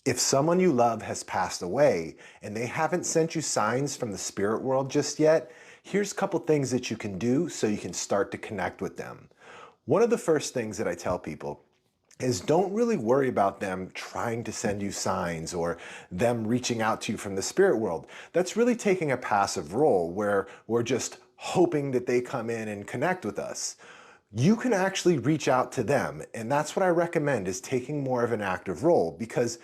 If someone you love has passed away and they haven't sent you signs from the spirit world just yet, here's a couple things that you can do so you can start to connect with them. One of the first things that I tell people is don't really worry about them trying to send you signs or them reaching out to you from the spirit world. That's really taking a passive role where we're just hoping that they come in and connect with us. You can actually reach out to them, and that's what I recommend, is taking more of an active role, because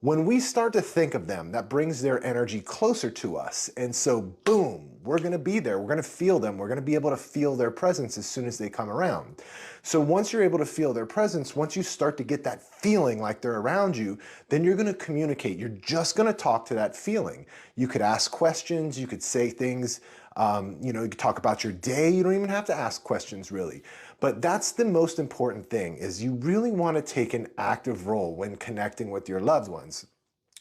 when we start to think of them, that brings their energy closer to us. And so, boom, we're going to be there. We're going to feel them. We're going to be able to feel their presence as soon as they come around. So once you're able to feel their presence, once you start to get that feeling like they're around you, then you're going to communicate. You're just going to talk to that feeling. You could ask questions. You could say things. You could talk about your day. You don't even have to ask questions, really. But that's the most important thing, is you really want to take an active role when connecting with your loved ones,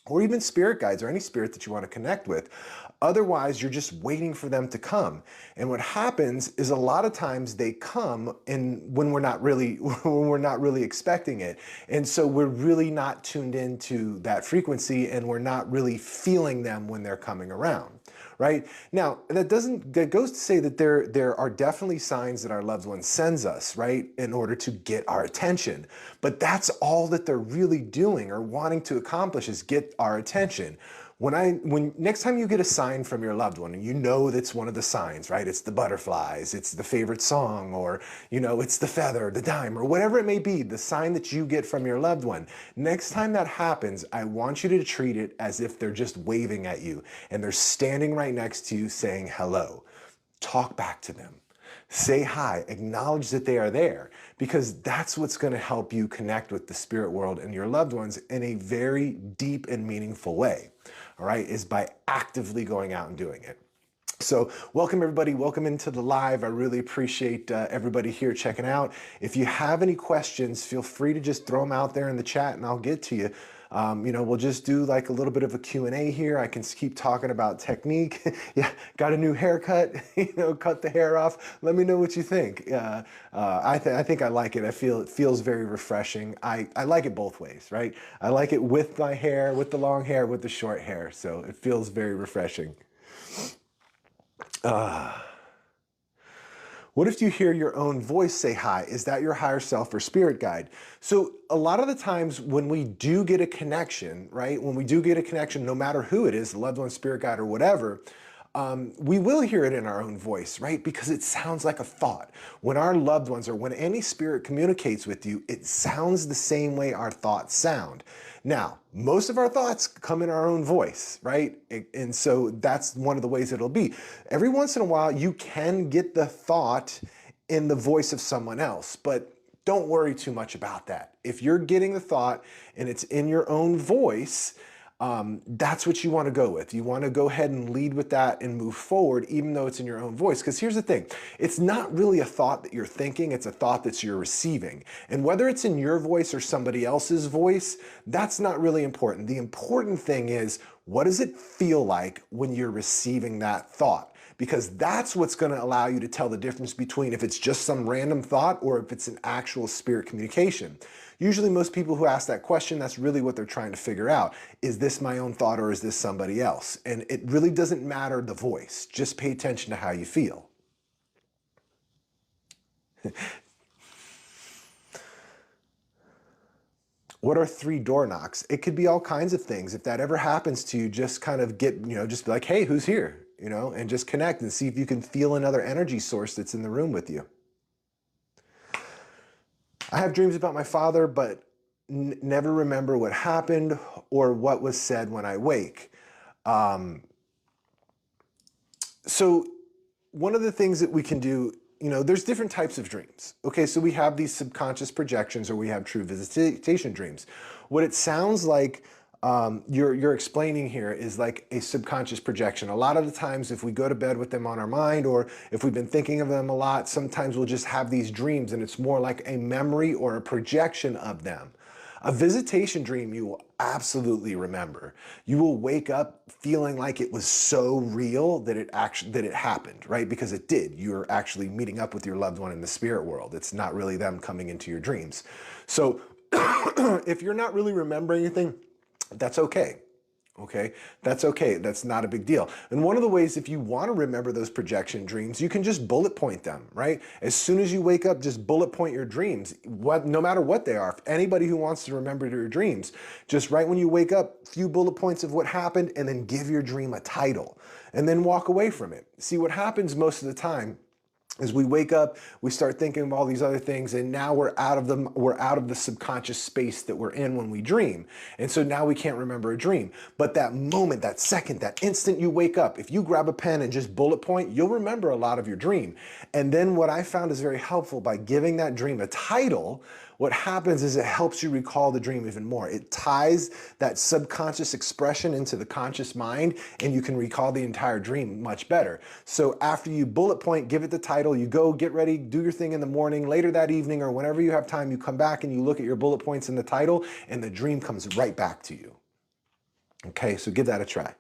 or even spirit guides or any spirit that you want to connect with. Otherwise, you're just waiting for them to come. And what happens is a lot of times they come when we're not really expecting it. And so we're really not tuned into that frequency, and we're not really feeling them when they're coming around. Right? Now, that goes to say that there are definitely signs that our loved one sends us, right, in order to get our attention. But that's all that they're really doing or wanting to accomplish, is get our attention. When next time you get a sign from your loved one, and you know that's one of the signs, right? It's the butterflies, it's the favorite song, or it's the feather, the dime, or whatever it may be, the sign that you get from your loved one. Next time that happens, I want you to treat it as if they're just waving at you and they're standing right next to you saying hello. Talk back to them. Say hi, acknowledge that they are there, because that's what's going to help you connect with the spirit world and your loved ones in a very deep and meaningful way. All right, is by actively going out and doing it. So welcome everybody, welcome into the live. I really appreciate everybody here checking out. If you have any questions, feel free to just throw them out there in the chat and I'll get to you. We'll just do like a little bit of a Q&A here. I can keep talking about technique. Yeah, got a new haircut, cut the hair off. Let me know what you think. I think I like it. I feel it feels very refreshing. I like it both ways, right? I like it with my hair, with the long hair, with the short hair. So it feels very refreshing. What if you hear your own voice say hi? Is that your higher self or spirit guide? So a lot of the times when we do get a connection, right? When we do get a connection, no matter who it is, the loved one, spirit guide, or whatever, we will hear it in our own voice, right? Because it sounds like a thought. When our loved ones, or when any spirit communicates with you, it sounds the same way our thoughts sound. Now, most of our thoughts come in our own voice, right? And so that's one of the ways it'll be. Every once in a while, you can get the thought in the voice of someone else, but don't worry too much about that. If you're getting the thought and it's in your own voice, that's what you want to go with. You want to go ahead and lead with that and move forward, even though it's in your own voice. Because here's the thing, it's not really a thought that you're thinking, it's a thought that you're receiving. And whether it's in your voice or somebody else's voice, that's not really important. The important thing is, what does it feel like when you're receiving that thought? Because that's what's going to allow you to tell the difference between if it's just some random thought or if it's an actual spirit communication. Usually most people who ask that question, that's really what they're trying to figure out. Is this my own thought or is this somebody else? And it really doesn't matter the voice. Just pay attention to how you feel. What are 3 door knocks? It could be all kinds of things. If that ever happens to you, just kind of just be like, hey, who's here? And just connect and see if you can feel another energy source that's in the room with you. I have dreams about my father, but never remember what happened or what was said when I wake. So one of the things that we can do, there's different types of dreams. Okay, so we have these subconscious projections, or we have true visitation dreams. What it sounds like you're explaining here is like a subconscious projection. A lot of the times if we go to bed with them on our mind, or if we've been thinking of them a lot, sometimes we'll just have these dreams and it's more like a memory or a projection of them. A visitation dream you will absolutely remember. You will wake up feeling like it was so real that it happened, right? Because it did. You're actually meeting up with your loved one in the spirit world. It's not really them coming into your dreams. So if you're not really remembering anything, That's okay. Okay, that's okay. That's not a big deal. And one of the ways, if you want to remember those projection dreams, you can just bullet point them, right? As soon as you wake up, just bullet point your dreams, no matter what they are. If anybody who wants to remember your dreams, just right when you wake up, few bullet points of what happened, and then give your dream a title, and then walk away from it. See, what happens most of the time as we wake up, we start thinking of all these other things, and now we're out of the subconscious space that we're in when we dream. And so now we can't remember a dream. But that moment, that second, that instant you wake up, if you grab a pen and just bullet point, you'll remember a lot of your dream. And then what I found is very helpful, by giving that dream a title, what happens is it helps you recall the dream even more. It ties that subconscious expression into the conscious mind, and you can recall the entire dream much better. So after you bullet point, give it the title, you go get ready, do your thing in the morning, later that evening, or whenever you have time, you come back and you look at your bullet points in the title, and the dream comes right back to you. Okay, so give that a try.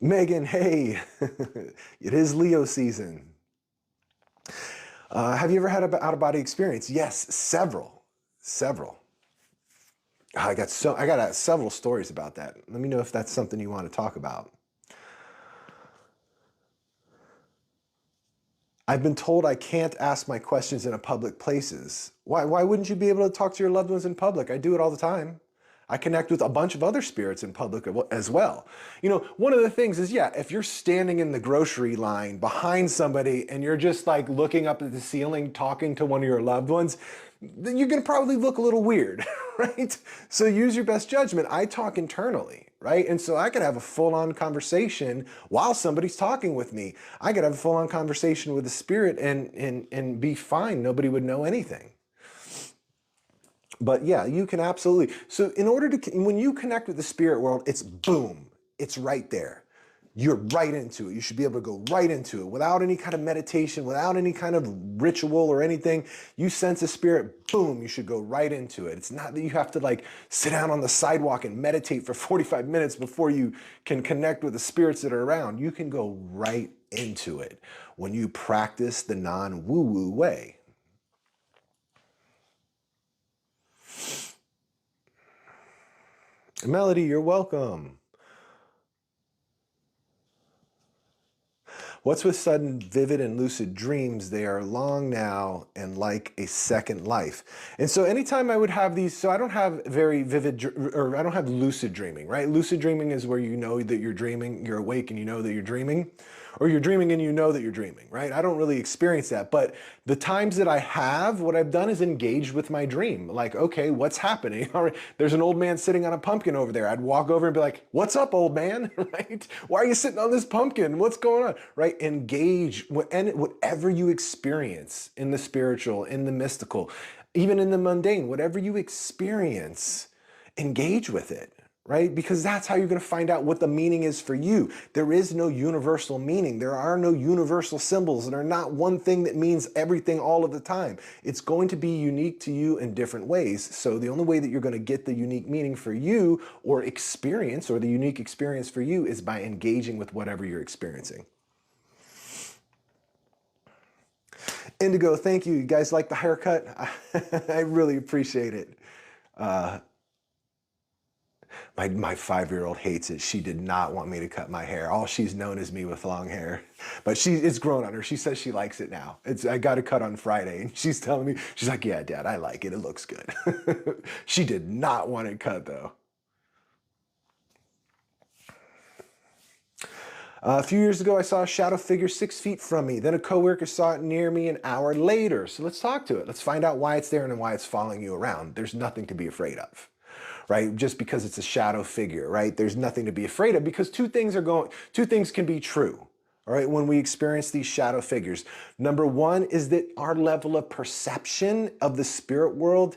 Megan, hey, it is Leo season. Have you ever had an out-of-body experience? Yes, several. I got several stories about that. Let me know if that's something you want to talk about. I've been told I can't ask my questions in public places. Why wouldn't you be able to talk to your loved ones in public? I do it all the time. I connect with a bunch of other spirits in public as well. You know, one of the things is, yeah, if you're standing in the grocery line behind somebody and you're just like looking up at the ceiling, talking to one of your loved ones, then you're gonna probably look a little weird, right? So use your best judgment. I talk internally, right? And so I could have a full-on conversation while somebody's talking with me. I could have a full-on conversation with the spirit and be fine. Nobody would know anything. But yeah, you can absolutely. So in order to, when you connect with the spirit world, it's boom, it's right there. You're right into it. You should be able to go right into it without any kind of meditation, without any kind of ritual or anything. You sense a spirit, boom, you should go right into it. It's not that you have to like sit down on the sidewalk and meditate for 45 minutes before you can connect with the spirits that are around. You can go right into it when you practice the non-woo-woo way. Melody, you're welcome. What's with sudden vivid and lucid dreams? They are long now and like a second life. And so anytime I would have these, so I don't have very vivid, or I don't have lucid dreaming, right? Lucid dreaming is where you know that you're dreaming, you're awake and you know that you're dreaming, or you're dreaming and you know that you're dreaming, right? I don't really experience that, but the times that I have, what I've done is engaged with my dream. Like, okay, what's happening? All right, there's an old man sitting on a pumpkin over there. I'd walk over and be like, what's up, old man, right? Why are you sitting on this pumpkin? What's going on, right? Engage, and whatever you experience in the spiritual, in the mystical, even in the mundane, whatever you experience, engage with it. Right? Because that's how you're going to find out what the meaning is for you. There is no universal meaning. There are no universal symbols. There are not one thing that means everything all of the time. It's going to be unique to you in different ways. So the only way that you're going to get the unique meaning for you or experience, or the unique experience for you, is by engaging with whatever you're experiencing. Indigo, thank you. You guys like the haircut? I really appreciate it. My 5-year-old hates it. She did not want me to cut my hair. All she's known is me with long hair. But it's grown on her. She says she likes it now. I got a cut on Friday, and she's telling me, she's like, yeah, Dad, I like it. It looks good. She did not want it cut, though. A few years ago, I saw a shadow figure 6 feet from me. Then a coworker saw it near me an hour later. So let's talk to it. Let's find out why it's there and why it's following you around. There's nothing to be afraid of. Right? Just because it's a shadow figure, right? There's nothing to be afraid of, because two things can be true, all right, when we experience these shadow figures. Number one is that our level of perception of the spirit world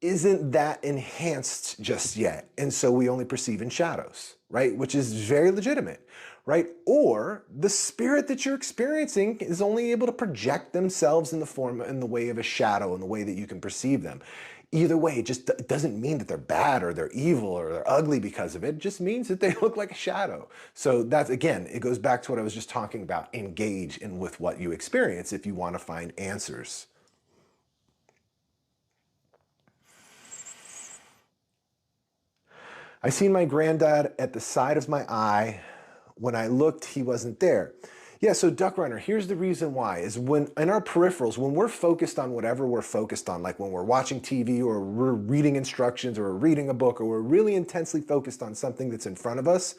isn't that enhanced just yet. And so we only perceive in shadows, right? Which is very legitimate, right? Or the spirit that you're experiencing is only able to project themselves in the way of a shadow, in the way that you can perceive them. Either way, it doesn't mean that they're bad or they're evil or they're ugly because of it. It just means that they look like a shadow. So that's, again, it goes back to what I was just talking about. Engage in with what you experience if you want to find answers. I seen my granddad at the side of my eye. When I looked, he wasn't there. Yeah, so duck runner, here's the reason why, is when in our peripherals, when we're focused on whatever we're focused on, like when we're watching TV or we're reading instructions or we're reading a book or we're really intensely focused on something that's in front of us,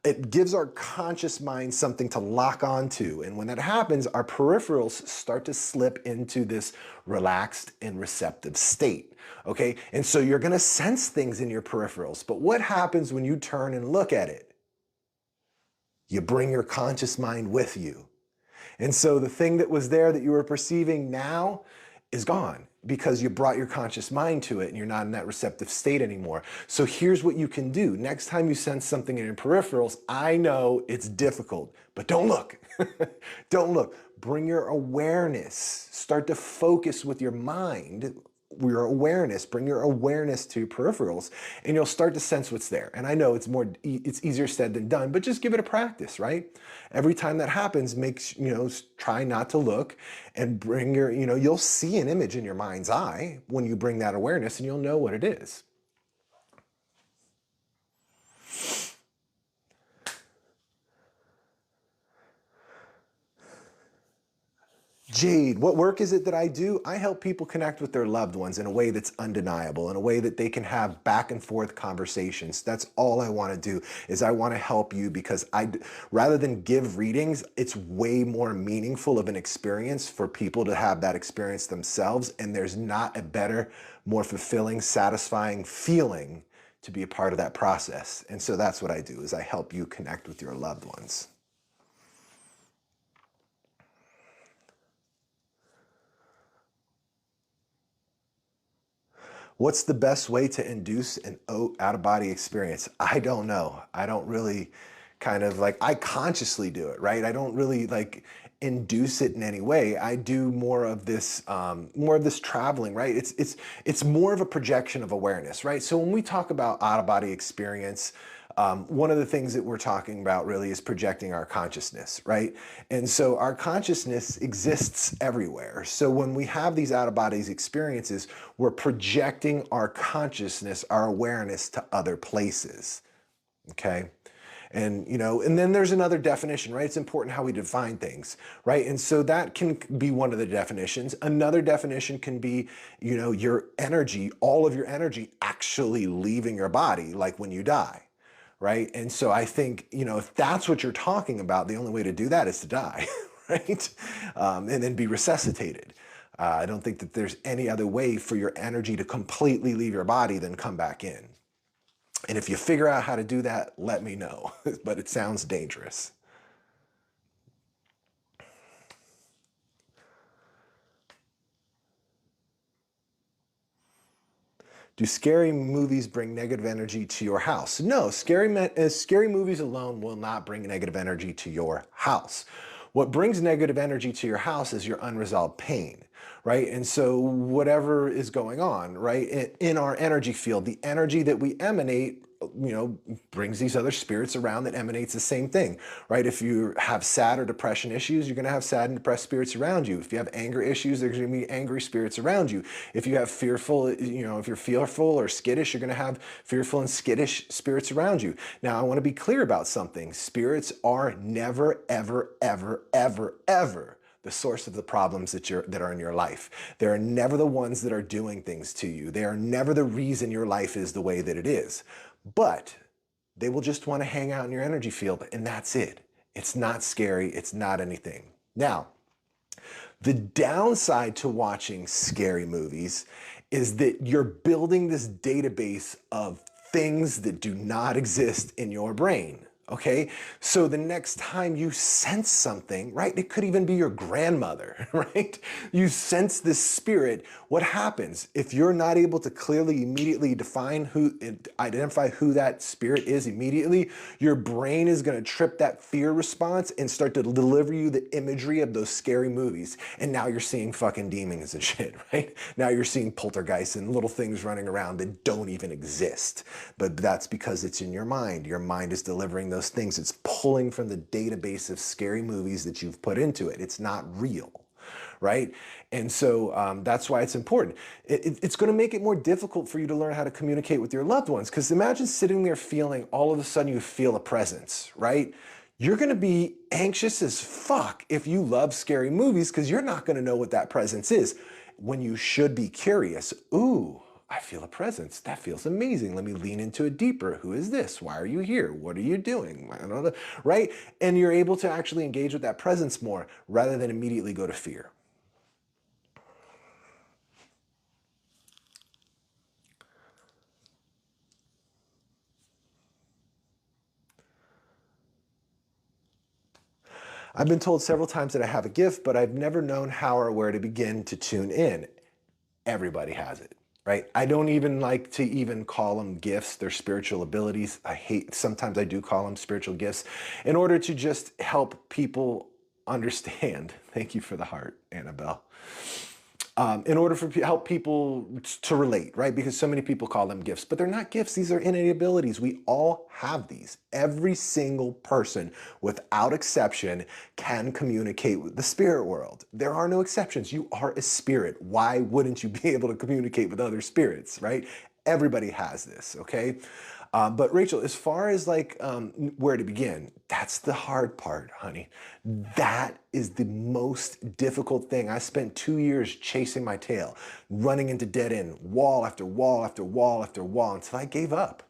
it gives our conscious mind something to lock onto. And when that happens, our peripherals start to slip into this relaxed and receptive state. Okay, and so you're gonna sense things in your peripherals, but what happens when you turn and look at it? You bring your conscious mind with you. And so the thing that was there that you were perceiving now is gone because you brought your conscious mind to it and you're not in that receptive state anymore. So here's what you can do. Next time you sense something in your peripherals, I know it's difficult, but don't look. Don't look. Bring your awareness. Start to focus with your mind, your awareness, bring your awareness to your peripherals, and you'll start to sense what's there. And I know it's easier said than done, but just give it a practice, right? Every time that happens, try not to look and bring you'll see an image in your mind's eye when you bring that awareness and you'll know what it is. Jade, what work is it that I do? I help people connect with their loved ones in a way that's undeniable, in a way that they can have back and forth conversations. That's all I want to do, is I want to help you, because rather than give readings, it's way more meaningful of an experience for people to have that experience themselves. And there's not a better, more fulfilling, satisfying feeling to be a part of that process. And so that's what I do, is I help you connect with your loved ones. What's the best way to induce an out-of-body experience? I don't know. I don't really I consciously do it, right? I don't really induce it in any way. I do more of this traveling, right? It's more of a projection of awareness, right? So when we talk about out-of-body experience, one of the things that we're talking about really is projecting our consciousness, right? And so our consciousness exists everywhere. So when we have these out-of-body experiences, we're projecting our consciousness, our awareness to other places, okay? And, and then there's another definition, right? It's important how we define things, right? And so that can be one of the definitions. Another definition can be, your energy, all of your energy actually leaving your body, like when you die. Right? And so I think, if that's what you're talking about, the only way to do that is to die, right? And then be resuscitated. I don't think that there's any other way for your energy to completely leave your body than come back in. And if you figure out how to do that, let me know, but it sounds dangerous. Do scary movies bring negative energy to your house? No, scary movies alone will not bring negative energy to your house. What brings negative energy to your house is your unresolved pain, right? And so whatever is going on, right, in our energy field, the energy that we emanate, brings these other spirits around that emanates the same thing, right? If you have sad or depression issues, you're going to have sad and depressed spirits around you. If you have anger issues, there's going to be angry spirits around you. If you have fearful, if you're fearful or skittish, you're going to have fearful and skittish spirits around you. Now, I want to be clear about something. Spirits are never, ever, ever, ever, ever the source of the problems that are in your life. They are never the ones that are doing things to you. They are never the reason your life is the way that it is. But they will just want to hang out in your energy field, and that's it. It's not scary. It's not anything. Now, the downside to watching scary movies is that you're building this database of things that do not exist in your brain. Okay, so the next time you sense something, right? It could even be your grandmother, right? You sense this spirit. What happens if you're not able to clearly immediately identify who that spirit is immediately? Your brain is going to trip that fear response and start to deliver you the imagery of those scary movies. And now you're seeing fucking demons and shit, right? Now you're seeing poltergeists and little things running around that don't even exist. But that's because it's in your mind. Your mind is delivering those things. It's pulling from the database of scary movies that you've put into it. It's not real, right? And so that's why it's important. It's going to make it more difficult for you to learn how to communicate with your loved ones, because imagine sitting there feeling all of a sudden you feel a presence, right? You're going to be anxious as fuck if you love scary movies, because you're not going to know what that presence is, when you should be curious. Ooh, I feel a presence. That feels amazing. Let me lean into it deeper. Who is this? Why are you here? What are you doing? I don't know, right? And you're able to actually engage with that presence more rather than immediately go to fear. I've been told several times that I have a gift, but I've never known how or where to begin to tune in. Everybody has it, right? I don't even like to even call them gifts. They're spiritual abilities. Sometimes I do call them spiritual gifts in order to just help people understand. Thank you for the heart, Annabelle. In order for help people to relate, right? Because so many people call them gifts, but they're not gifts. These are innate abilities. We all have these. Every single person, without exception, can communicate with the spirit world. There are no exceptions. You are a spirit. Why wouldn't you be able to communicate with other spirits, right? Everybody has this, okay? But Rachel, as far as like where to begin, that's the hard part, honey. That is the most difficult thing. I spent 2 years chasing my tail, running into dead end, wall after wall after wall after wall, until I gave up.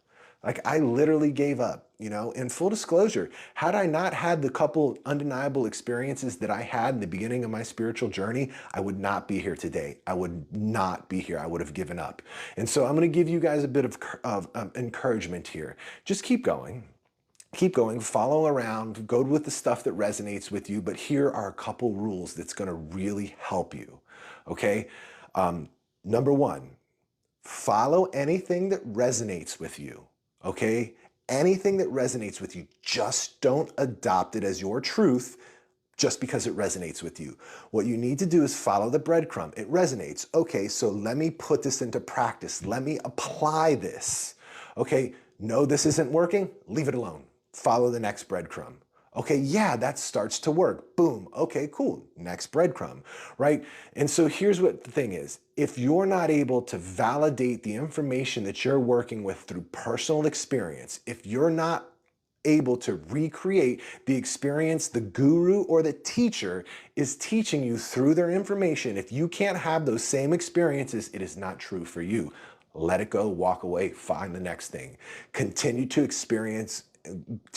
Like I literally gave up, you know. In full disclosure, had I not had the couple undeniable experiences that I had in the beginning of my spiritual journey, I would not be here today. I would not be here. I would have given up. And so I'm going to give you guys a bit of encouragement here. Just keep going. Keep going, follow around, go with the stuff that resonates with you, but here are a couple rules that's going to really help you, okay? Number one, follow anything that resonates with you, okay? Anything that resonates with you, just don't adopt it as your truth just because it resonates with you. What you need to do is follow the breadcrumb. It resonates. Okay, so let me put this into practice. Let me apply this. Okay, no, this isn't working. Leave it alone. Follow the next breadcrumb. Okay, yeah, that starts to work. Boom. Okay, cool. Next breadcrumb, right? And so here's what the thing is. If you're not able to validate the information that you're working with through personal experience, if you're not able to recreate the experience the guru or the teacher is teaching you through their information, if you can't have those same experiences, it is not true for you. Let it go, walk away, find the next thing. Continue to experience,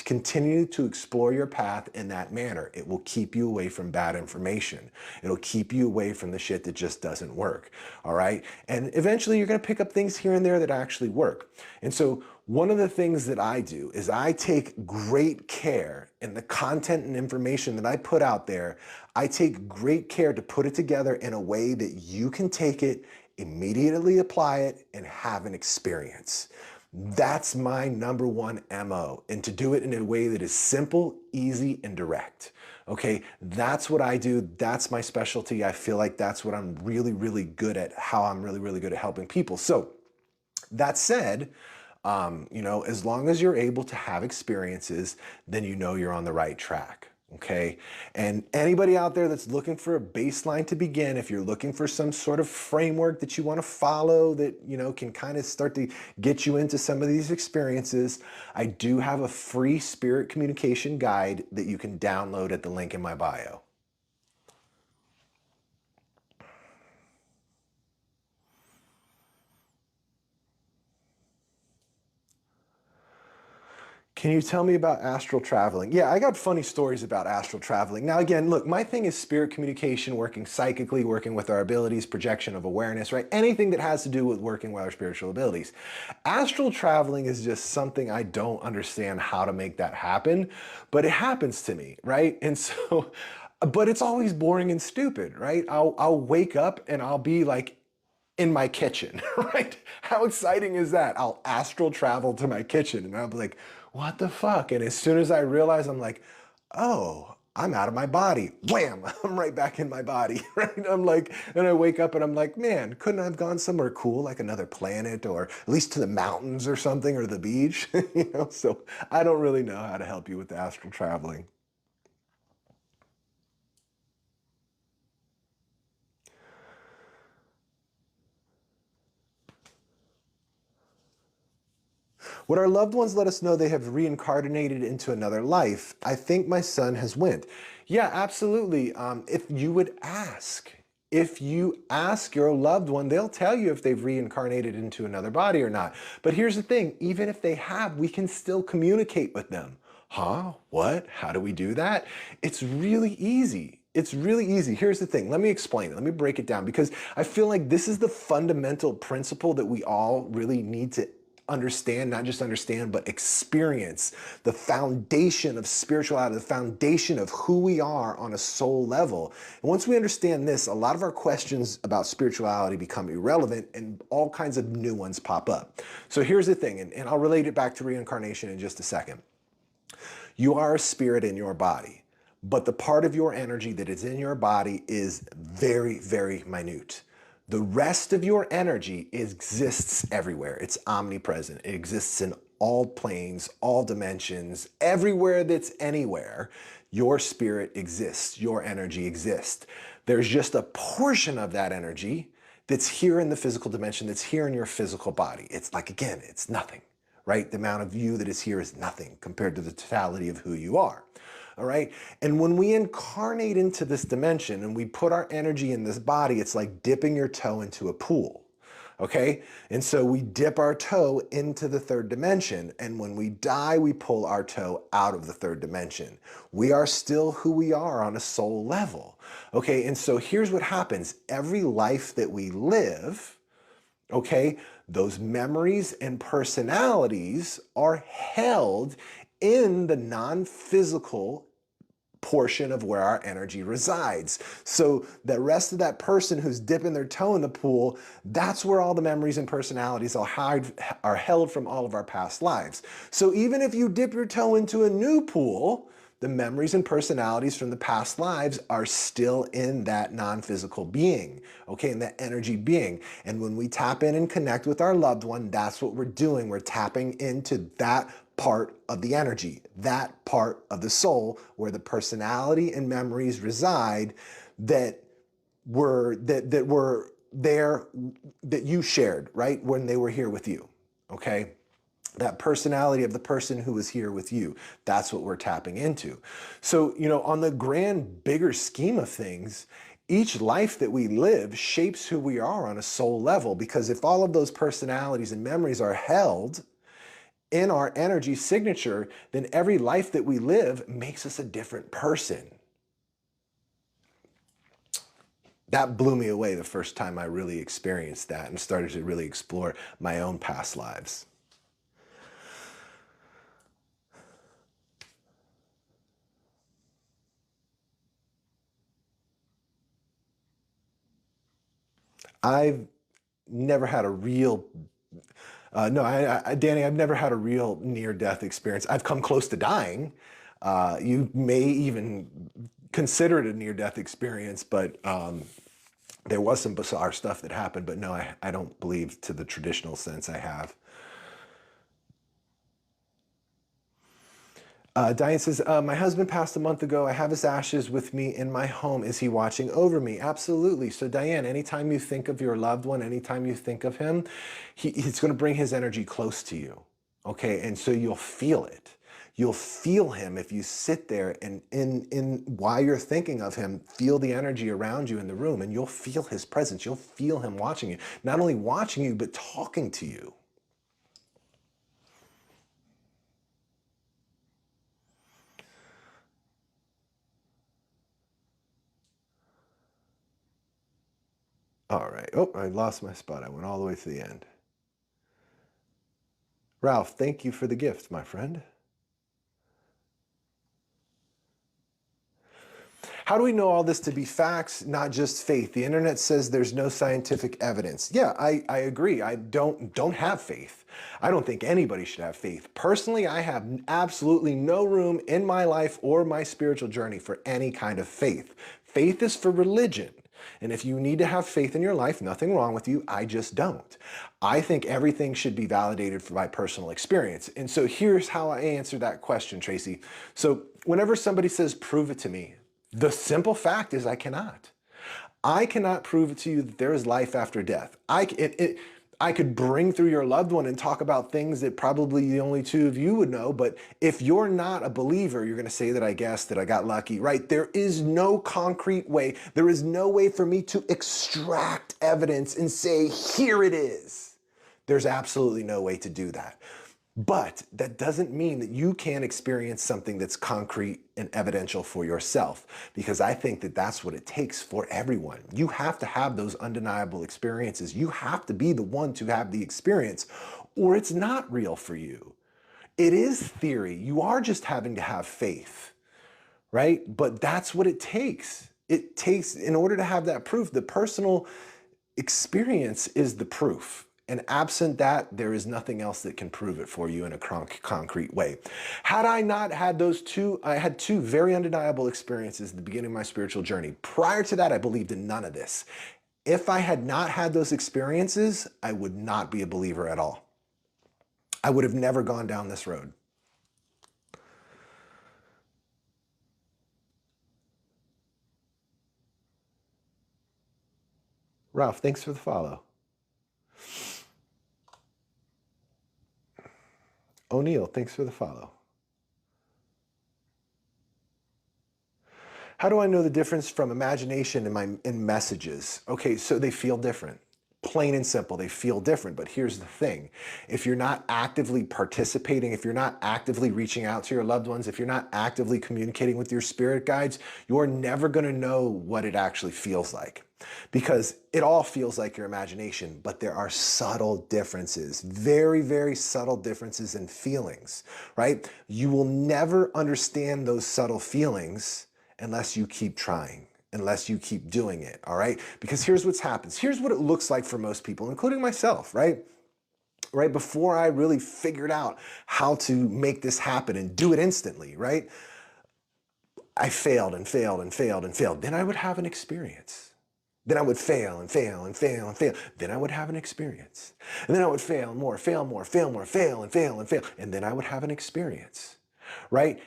continue to explore your path in that manner. It will keep you away from bad information. It'll keep you away from the shit that just doesn't work, all right? And eventually you're gonna pick up things here and there that actually work. And so one of the things that I do is I take great care in the content and information that I put out there. I take great care to put it together in a way that you can take it, immediately apply it, and have an experience. That's my number one MO, and to do it in a way that is simple, easy, and direct. Okay, that's what I do. That's my specialty. I feel like that's what I'm really, really good at, how I'm really, really good at helping people. So that said, as long as you're able to have experiences, then you know you're on the right track. Okay. And anybody out there that's looking for a baseline to begin, if you're looking for some sort of framework that you want to follow that, can kind of start to get you into some of these experiences, I do have a free spirit communication guide that you can download at the link in my bio. Can you tell me about astral traveling? Yeah, I got funny stories about astral traveling. Now, again, look, my thing is spirit communication, working psychically, working with our abilities, projection of awareness, right? Anything that has to do with working with our spiritual abilities. Astral traveling is just something I don't understand how to make that happen, but it happens to me, right? And so, but it's always boring and stupid, right? I'll wake up and I'll be like, in my kitchen, right? How exciting is that? I'll astral travel to my kitchen and I'll be like, what the fuck? And as soon as I realize, I'm like, oh, I'm out of my body. Wham! I'm right back in my body, right? I'm like, and I wake up and I'm like, man, couldn't I have gone somewhere cool, like another planet, or at least to the mountains or something, or the beach? So I don't really know how to help you with the astral traveling. Would our loved ones let us know they have reincarnated into another life? I think my son has went. Yeah, absolutely. If you would ask. If you ask your loved one, they'll tell you if they've reincarnated into another body or not. But here's the thing, even if they have, we can still communicate with them. Huh? What? How do we do that? It's really easy. It's really easy. Here's the thing. Let me explain it. Let me break it down because I feel like this is the fundamental principle that we all really need to understand, not just understand, but experience the foundation of spirituality, the foundation of who we are on a soul level. And once we understand this, a lot of our questions about spirituality become irrelevant and all kinds of new ones pop up. So here's the thing, and I'll relate it back to reincarnation in just a second. You are a spirit in your body, but the part of your energy that is in your body is very, very minute. The rest of your energy exists everywhere. It's omnipresent. It exists in all planes, all dimensions, everywhere that's anywhere. Your spirit exists. Your energy exists. There's just a portion of that energy that's here in the physical dimension, that's here in your physical body. It's like, again, it's nothing, right? The amount of you that is here is nothing compared to the totality of who you are. All right. And when we incarnate into this dimension and we put our energy in this body, it's like dipping your toe into a pool. Okay. And so we dip our toe into the third dimension. And when we die, we pull our toe out of the third dimension. We are still who we are on a soul level. Okay. And so here's what happens. Every life that we live, okay, those memories and personalities are held in the non-physical portion of where our energy resides. So the rest of that person who's dipping their toe in the pool, that's where all the memories and personalities are held from all of our past lives. So even if you dip your toe into a new pool, the memories and personalities from the past lives are still in that non-physical being, okay, in that energy being. And when we tap in and connect with our loved one, that's what we're doing. We're tapping into that part of the energy, that part of the soul where the personality and memories reside that were there, that you shared, right, when they were here with you, okay? That personality of the person who was here with you, that's what we're tapping into. So, you know, on the grand, bigger scheme of things, each life that we live shapes who we are on a soul level, because if all of those personalities and memories are held in our energy signature, then every life that we live makes us a different person. That blew me away the first time I really experienced that and started to really explore my own past lives. I've never had a real, no, Danny, I've never had a real near-death experience. I've come close to dying. You may even consider it a near-death experience, but there was some bizarre stuff that happened, but no, I don't believe to the traditional sense I have. Diane says, my husband passed a month ago. I have his ashes with me in my home. Is he watching over me? Absolutely. So Diane, anytime you think of your loved one, anytime you think of him, he's going to bring his energy close to you. Okay. And so you'll feel it. You'll feel him if you sit there and while you're thinking of him, feel the energy around you in the room, and you'll feel his presence. You'll feel him watching you, not only watching you, but talking to you. All right. Oh, I lost my spot. I went all the way to the end. Ralph, thank you for the gift, my friend. How do we know all this to be facts, not just faith? The internet says there's no scientific evidence. Yeah, I agree. I don't have faith. I don't think anybody should have faith. Personally, I have absolutely no room in my life or my spiritual journey for any kind of faith. Faith is for religion. And if you need to have faith in your life, nothing wrong with you. I just don't. I think everything should be validated by personal experience. And so here's how I answer that question, Tracy. So whenever somebody says, prove it to me, the simple fact is I cannot. I cannot prove it to you that there is life after death. I could bring through your loved one and talk about things that probably the only two of you would know. But if you're not a believer, you're going to say that I guessed, that I got lucky, right? There is no concrete way. There is no way for me to extract evidence and say, here it is. There's absolutely no way to do that. But that doesn't mean that you can't experience something that's concrete and evidential for yourself, because I think that that's what it takes for everyone. You have to have those undeniable experiences. You have to be the one to have the experience, or it's not real for you. It is theory. You are just having to have faith, right? But that's what it takes. It takes, in order to have that proof, the personal experience is the proof. And absent that, there is nothing else that can prove it for you in a concrete way. Had I not had those two, I had two very undeniable experiences at the beginning of my spiritual journey. Prior to that, I believed in none of this. If I had not had those experiences, I would not be a believer at all. I would have never gone down this road. Ralph, thanks for the follow. O'Neill, thanks for the follow. How do I know the difference from imagination and messages? Okay, so they feel different. Plain and simple, they feel different. But here's the thing. If you're not actively participating, if you're not actively reaching out to your loved ones, if you're not actively communicating with your spirit guides, you're never going to know what it actually feels like. Because it all feels like your imagination, but there are subtle differences, very, very subtle differences in feelings, right? You will never understand those subtle feelings unless you keep trying, unless you keep doing it, all right? Because here's what happens. Here's what it looks like for most people, including myself, right? Right before I really figured out how to make this happen and do it instantly, right? I failed and failed and failed and failed. Then I would have an experience. Then I would fail and fail and fail and fail. Then I would have an experience. And then I would fail more, fail more, fail more, fail and fail and fail. And then I would have an experience, right?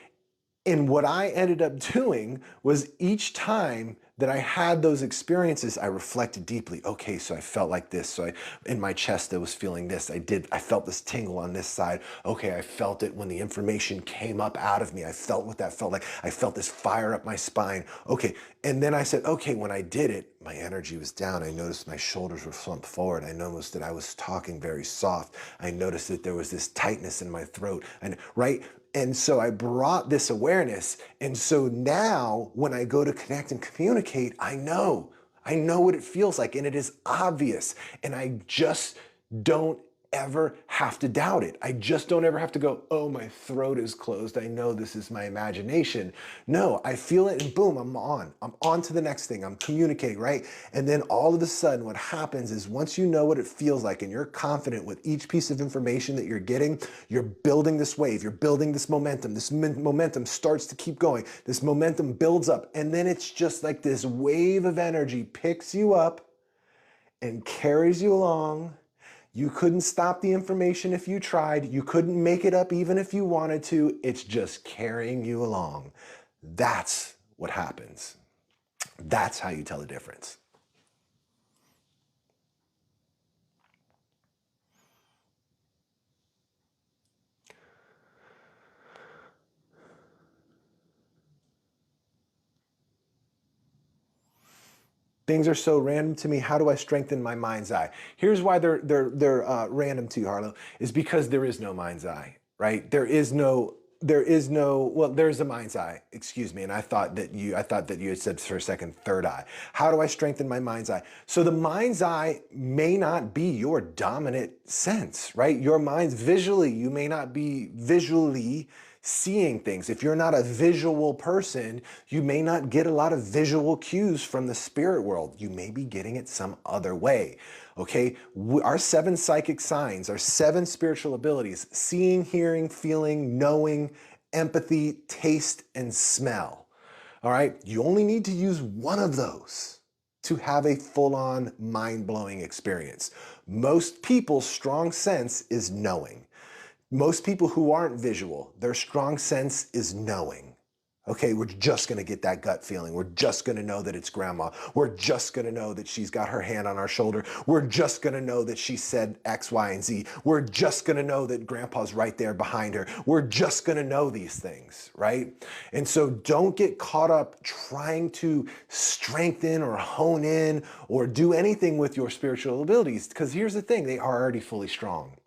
And what I ended up doing was each time that I had those experiences, I reflected deeply. Okay, so I felt like this. So in my chest, I was feeling this. I felt this tingle on this side. Okay, I felt it when the information came up out of me. I felt what that felt like. I felt this fire up my spine. Okay, and then I said, okay, when I did it, my energy was down. I noticed my shoulders were slumped forward. I noticed that I was talking very soft. I noticed that there was this tightness in my throat. And right? And so I brought this awareness. And so now when I go to connect and communicate, I know what it feels like, and it is obvious. And I just don't ever have to doubt it. I just don't ever have to go, oh, my throat is closed. I know this is my imagination. No, I feel it and boom, I'm on to the next thing. I'm communicating, right? And then all of a sudden what happens is once you know what it feels like and you're confident with each piece of information that you're getting, you're building this wave, you're building this momentum. This momentum starts to keep going. This momentum builds up. And then it's just like this wave of energy picks you up and carries you along. You couldn't stop the information if you tried. You couldn't make it up even if you wanted to. It's just carrying you along. That's what happens. That's how you tell the difference. Things are so random to me. How do I strengthen my mind's eye? Here's why they're random to you, Harlow, is because there is no mind's eye, right? There is no, well, there's a mind's eye, excuse me. And I thought that you had said for a second, third eye. How do I strengthen my mind's eye? So the mind's eye may not be your dominant sense, right? Your mind's visually, you may not be visually seeing things. If you're not a visual person, you may not get a lot of visual cues from the spirit world. You may be getting it some other way. Okay, our 7 psychic signs, our 7 spiritual abilities, seeing, hearing, feeling, knowing, empathy, taste, and smell. All right, you only need to use one of those to have a full-on mind-blowing experience. Most people's strong sense is knowing. Most people who aren't visual, their strong sense is knowing, Okay, we're just gonna get that gut feeling. We're just gonna know that it's grandma. We're just gonna know that she's got her hand on our shoulder. We're just gonna know that she said X, Y, and Z. We're just gonna know that grandpa's right there behind her. We're just gonna know these things, right? And so don't get caught up trying to strengthen or hone in or do anything with your spiritual abilities, because here's the thing, they are already fully strong.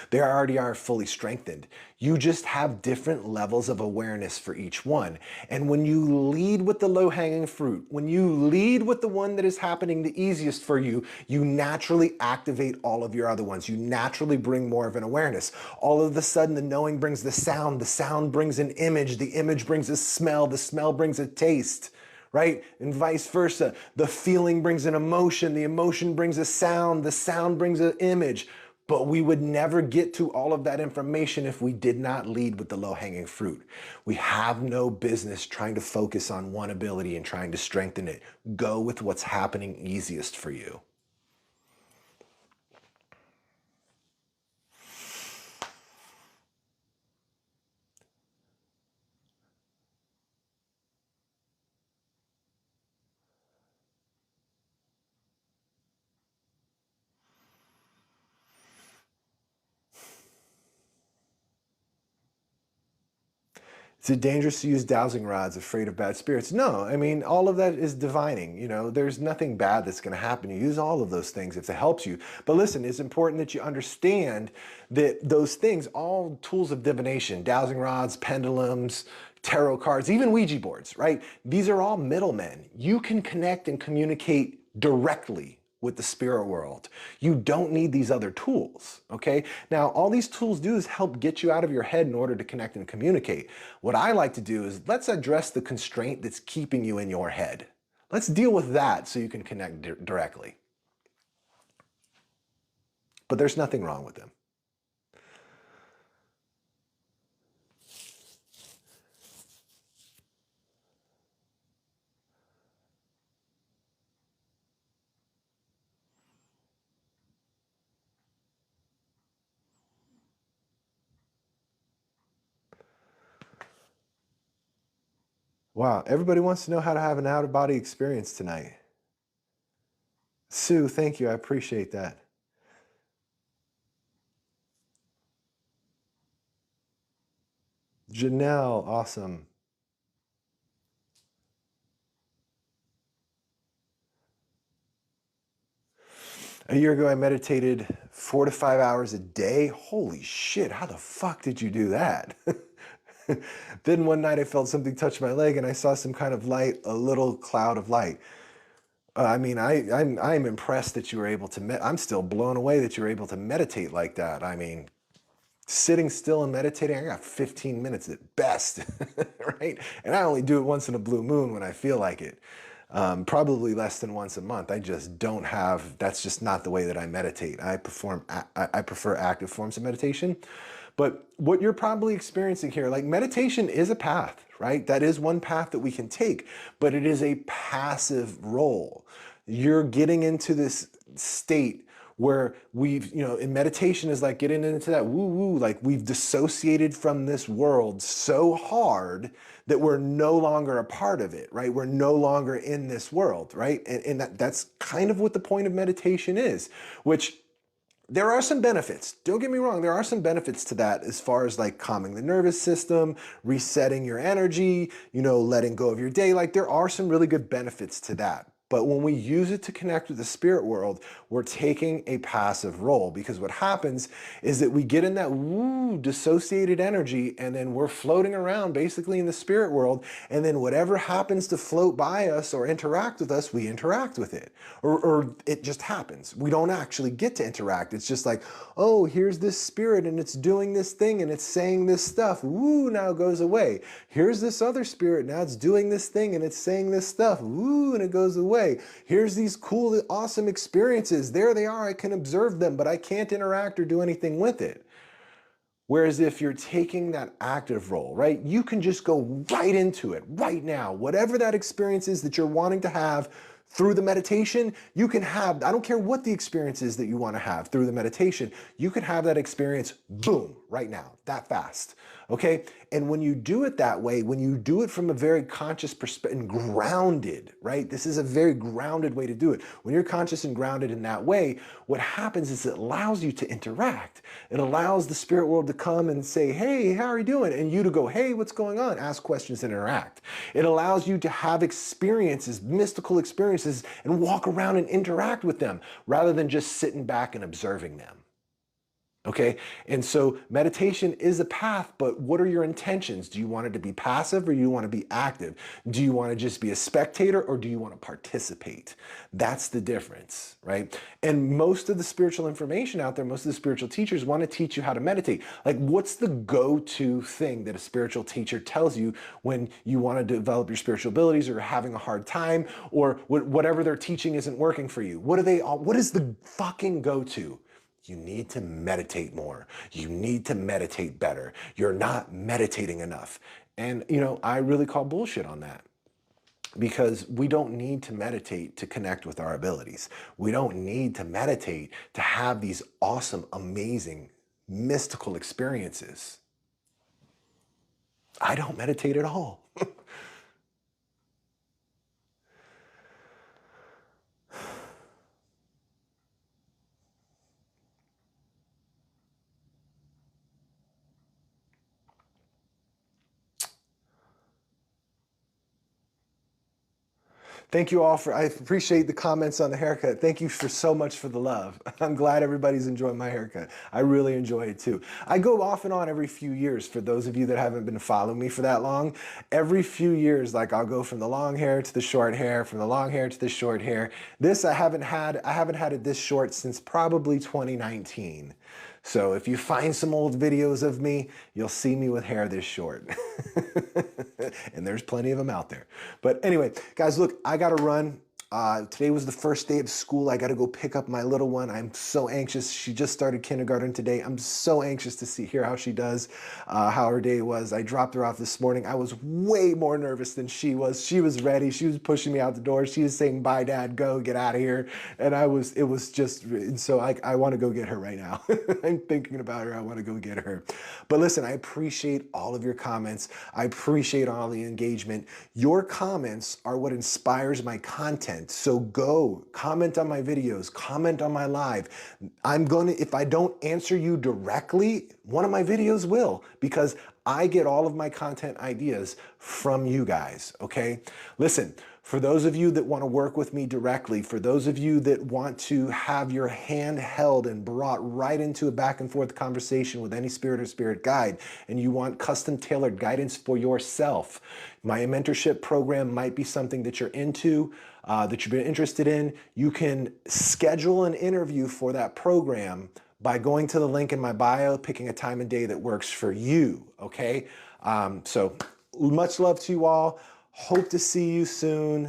They already are fully strengthened. You just have different levels of awareness for each one. And when you lead with the low-hanging fruit, when you lead with the one that is happening the easiest for you, you naturally activate all of your other ones. You naturally bring more of an awareness. All of a sudden, the knowing brings the sound brings an image, the image brings a smell, the smell brings a taste, right? And vice versa. The feeling brings an emotion, the emotion brings a sound, the sound brings an image. But we would never get to all of that information if we did not lead with the low-hanging fruit. We have no business trying to focus on one ability and trying to strengthen it. Go with what's happening easiest for you. Is it dangerous to use dowsing rods afraid of bad spirits? No, I mean, all of that is divining. You know, there's nothing bad that's going to happen. You use all of those things if it helps you. But listen, it's important that you understand that those things, all tools of divination, dowsing rods, pendulums, tarot cards, even Ouija boards, right? These are all middlemen. You can connect and communicate directly with the spirit world. You don't need these other tools, okay? Now, all these tools do is help get you out of your head in order to connect and communicate. What I like to do is let's address the constraint that's keeping you in your head. Let's deal with that so you can connect directly. But there's nothing wrong with them. Wow, everybody wants to know how to have an out-of-body experience tonight. Sue, thank you, I appreciate that. Janelle, awesome. A year ago, I meditated 4 to 5 hours a day. Holy shit, how the fuck did you do that? Then one night I felt something touch my leg and I saw some kind of light, a little cloud of light. I mean, I'm impressed that you were able to, I'm still blown away that you were able to meditate like that. I mean, sitting still and meditating, I got 15 minutes at best, right? And I only do it once in a blue moon when I feel like it. Probably less than once a month. I just don't have, that's just not the way that I meditate. I prefer active forms of meditation. But what you're probably experiencing here, like meditation is a path, right? That is one path that we can take, but it is a passive role. You're getting into this state where we've, you know, in meditation is like getting into that woo-woo, like we've dissociated from this world so hard that we're no longer a part of it, right? We're no longer in this world, right? And that's kind of what the point of meditation is, which there are some benefits. Don't get me wrong, there are some benefits to that as far as like calming the nervous system, resetting your energy, you know, letting go of your day. Like there are some really good benefits to that. But when we use it to connect with the spirit world, we're taking a passive role, because what happens is that we get in that woo dissociated energy and then we're floating around basically in the spirit world, and then whatever happens to float by us or interact with us, we interact with it. Or it just happens. We don't actually get to interact. It's just like, oh, here's this spirit and it's doing this thing and it's saying this stuff. Woo, now it goes away. Here's this other spirit, now it's doing this thing and it's saying this stuff. Woo, and it goes away. Here's these cool, awesome experiences. There they are. I can observe them, but I can't interact or do anything with it. Whereas if you're taking that active role, right, you can just go right into it right now. Whatever that experience is that you're wanting to have through the meditation, you can have, I don't care what the experience is that you want to have through the meditation, you can have that experience, boom, right now, that fast. Okay. And when you do it that way, when you do it from a very conscious perspective and grounded, right? This is a very grounded way to do it. When you're conscious and grounded in that way, what happens is it allows you to interact. It allows the spirit world to come and say, hey, how are you doing? And you to go, hey, what's going on? Ask questions and interact. It allows you to have experiences, mystical experiences, and walk around and interact with them rather than just sitting back and observing them. Okay, and so meditation is a path, but what are your intentions? Do you want it to be passive or do you want to be active? Do you want to just be a spectator or do you want to participate? That's the difference, right? And most of the spiritual information out there, most of the spiritual teachers want to teach you how to meditate. Like, what's the go-to thing that a spiritual teacher tells you when you want to develop your spiritual abilities or you're having a hard time or whatever they're teaching isn't working for you? What is the fucking go-to? You need to meditate more. You need to meditate better. You're not meditating enough. And, I really call bullshit on that because we don't need to meditate to connect with our abilities. We don't need to meditate to have these awesome, amazing, mystical experiences. I don't meditate at all. Thank you all I appreciate the comments on the haircut. Thank you so much for the love. I'm glad everybody's enjoying my haircut. I really enjoy it too. I go off and on every few years. For those of you that haven't been following me for that long, every few years, like I'll go from the long hair to the short hair, from the long hair to the short hair. This I haven't had it this short since probably 2019. So if you find some old videos of me, you'll see me with hair this short. And there's plenty of them out there. But anyway, guys, look, I gotta run. Today was the first day of school. I got to go pick up my little one. I'm so anxious. She just started kindergarten today. I'm so anxious to hear how she does, how her day was. I dropped her off this morning. I was way more nervous than she was. She was ready. She was pushing me out the door. She was saying, bye, Dad, go, get out of here. And so I want to go get her right now. I'm thinking about her. I want to go get her. But listen, I appreciate all of your comments. I appreciate all the engagement. Your comments are what inspires my content. So go comment on my videos, comment on my live. If I don't answer you directly, one of my videos will, because I get all of my content ideas from you guys, okay? Listen, for those of you that want to work with me directly, for those of you that want to have your hand held and brought right into a back and forth conversation with any spirit or spirit guide, and you want custom tailored guidance for yourself, my mentorship program might be something that you're into, that you've been interested in. You can schedule an interview for that program by going to the link in my bio, picking a time and day that works for you, okay? So much love to you all. Hope to see you soon.